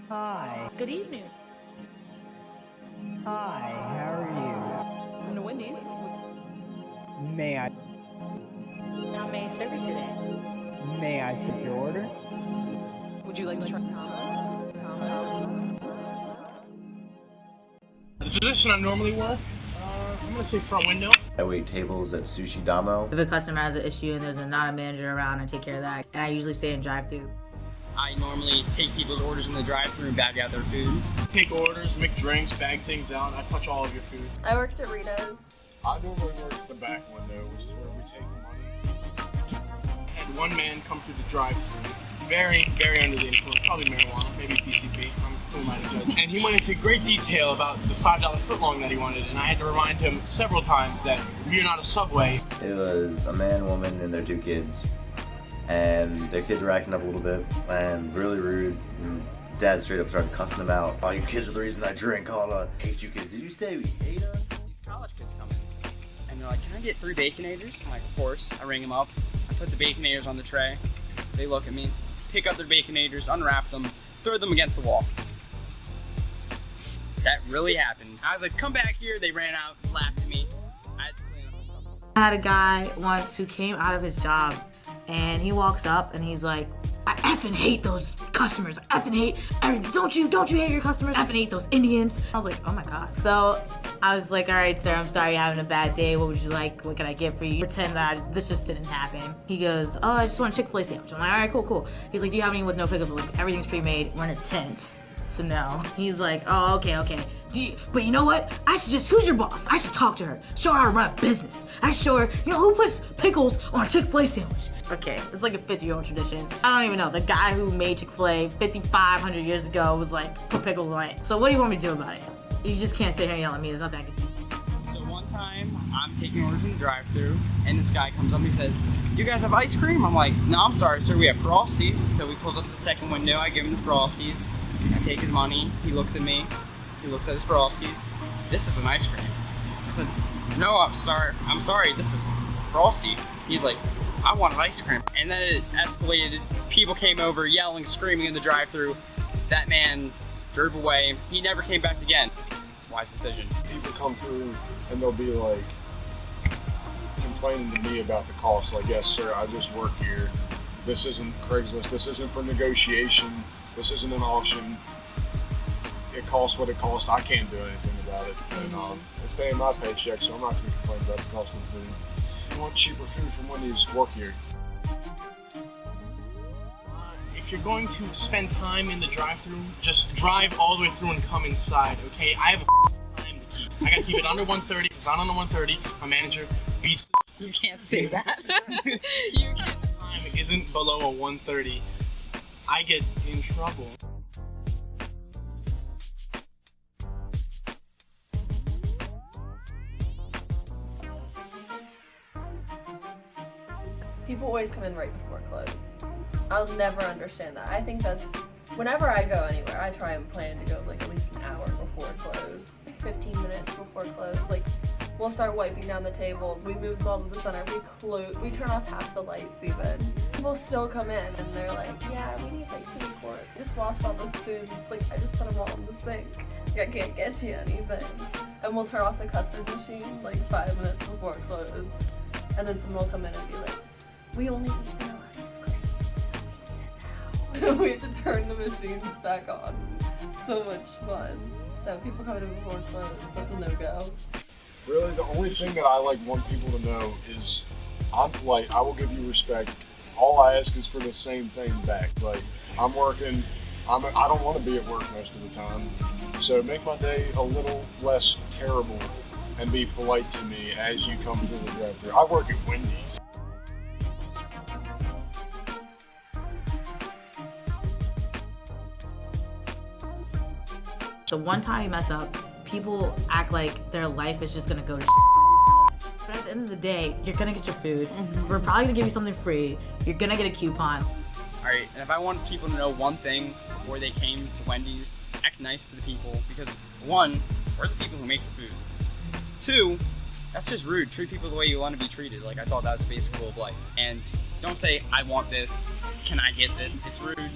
Hi. Good evening. Hi, how are Welcome to Wendy's. you? May How may I serve you today? I take your order? Would you like to try combo? The position I normally work, I'm gonna say front window. I wait tables at Sushi Damo. If a customer has an issue and there's not a manager around, I take care of that. And I usually stay in drive-thru. I normally take people's orders in the drive-thru and bag out their food. Take orders, make drinks, bag things out. I touch all of your food. I worked at Rita's. I normally work at the back window, which is where we take the money. I had one man come through the drive-thru, very, very under the influence, probably marijuana, maybe PCP. Who am I to judge? And he went into great detail about the $5 footlong that he wanted, and I had to remind him several times that we're not a Subway. It was a man, woman, and their 2 kids. And their kids were acting up a little bit and really rude. And Dad straight up started cussing them out. Oh, you kids are the reason I drink. Oh, I hate you kids. Did you say we hate us? These college kids come in, and they're like, can I get 3 Baconators? I'm like, of course. I ring them up. I put the Baconators on the tray. They look at me, pick up their Baconators, unwrap them, throw them against the wall. That really happened. I was like, come back here. They ran out, laughed at me. I had to clean up myself. I had a guy once who came out of his job and he walks up and he's like, I effing hate those customers. I effing hate everything. Don't you hate your customers? I effing hate those Indians. I was like, oh my God. So I was like, all right, sir, I'm sorry you're having a bad day. What would you like? What can I get for you? Pretend that this just didn't happen. He goes, oh, I just want a Chick-fil-A sandwich. I'm like, all right, cool. He's like, do you have any with no pickles? I'm like, everything's pre-made. We're in a tent. So no. He's like, oh, okay. But you know what? who's your boss? I should talk to her. Show her how to run a business. I show her, who puts pickles on a Chick-fil-A sandwich? Okay, it's like a 50-year-old tradition. I don't even know. The guy who made Chick-fil-A 5,500 years ago was like, put pickles on it. So what do you want me to do about it? You just can't sit here and yell at me. It's not that good. So one time, I'm taking orders in the drive-thru, and this guy comes up and he says, do you guys have ice cream? I'm like, no, I'm sorry, sir, we have Frosties. So we pulls up the second window, I give him the Frosties. I take his money, he looks at me, he looks at his Frosties. This is an ice cream. I said, no, I'm sorry, this is Frosty. He's like, I want an ice cream. And then it escalated, people came over yelling, screaming in the drive-thru. That man drove away, he never came back again. Wise decision. People come through and they'll be like complaining to me about the cost. Like, yes, sir, I just work here. This isn't Craigslist. This isn't for negotiation. This isn't an auction. It costs what it costs. I can't do anything about it. And it's paying my paycheck, so I'm not going to complain about the cost of the food. If you want cheaper food from Wendy's, work here. If you're going to spend time in the drive-thru, just drive all the way through and come inside, okay? I have a time to keep. I gotta keep it under 130. If it's not under 130, my manager beats the You can't say that. you can't. Time isn't below a 130. I get in trouble. People always come in right before close. I'll never understand that. I think that's, whenever I go anywhere, I try and plan to go like at least an hour before close. 15 minutes before close. Like, we'll start wiping down the tables. We move all to the center. We turn off half the lights even. People still come in and they're like, yeah, we need like 2 quarts. Just washed all the spoons. Like, I just put them all in the sink. Like, I can't get you anything. And we'll turn off the custard machine like 5 minutes before close. And then someone will come in and be like, we only just vanilla ice cream, so we need it now. We have to turn the machines back on. So much fun. So people coming in before close, that's a no-go. Really, the only thing that I want people to know is I'm polite. I will give you respect. All I ask is for the same thing back. Like, I'm working. I don't want to be at work most of the time. So make my day a little less terrible and be polite to me as you come through the drive-thru. I work at Wendy's. The one time you mess up, people act like their life is just gonna go to But at the end of the day, you're gonna get your food. We're probably gonna give you something free. You're gonna get a coupon. Alright, and if I want people to know one thing before they came to Wendy's, act nice to the people, because 1, we're the people who make the food. 2, that's just rude. Treat people the way you want to be treated. Like, I thought that was the basic rule of life. And don't say, I want this, can I get this? It's rude.